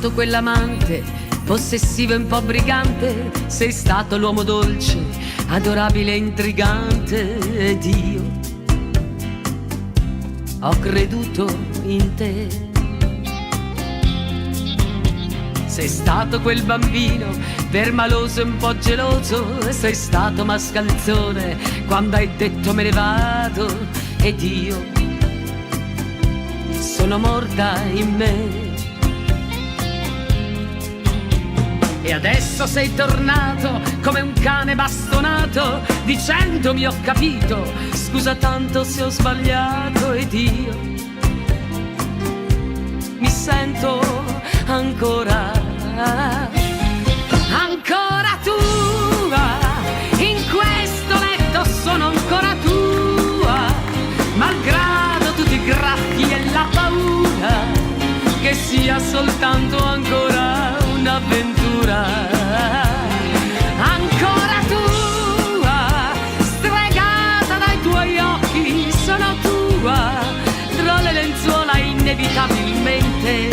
stato quell'amante possessivo e un po' brigante, sei stato l'uomo dolce, adorabile e intrigante, ed io ho creduto in te. Sei stato quel bambino permaloso e un po' geloso, sei stato mascalzone quando hai detto me ne vado, ed io sono morta in me. E adesso sei tornato come un cane bastonato, dicendomi ho capito, scusa tanto se ho sbagliato, ed io mi sento ancora tua, in questo letto sono ancora tua, malgrado tutti i graffi e la paura, che sia soltanto ancora un'avventura. Ancora tua, stregata dai tuoi occhi, sono tua, tra le lenzuola inevitabilmente,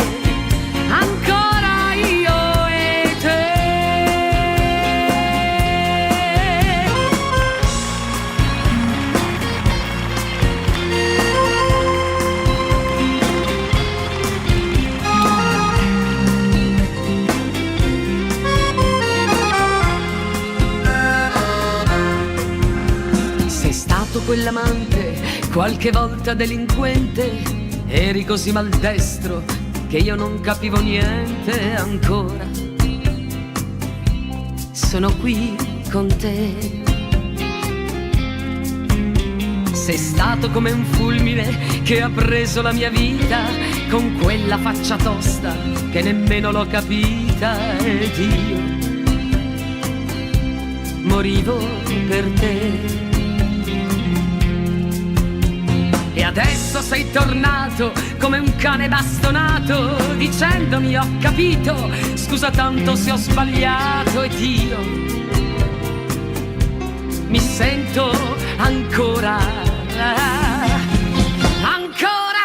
ancora io e te. Sei stato quell'amante, qualche volta delinquente, eri così maldestro che io non capivo niente, ancora sono qui con te. Sei stato come un fulmine che ha preso la mia vita, con quella faccia tosta che nemmeno l'ho capita, ed io morivo per te. E adesso sei tornato come un cane bastonato, dicendomi ho capito, scusa tanto se ho sbagliato, ed io mi sento ancora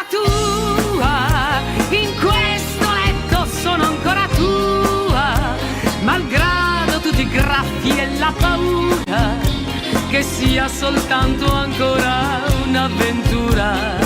tua, in questo letto sono ancora tua, malgrado tutti i graffi e la paura, che sia soltanto ancora un'avventura.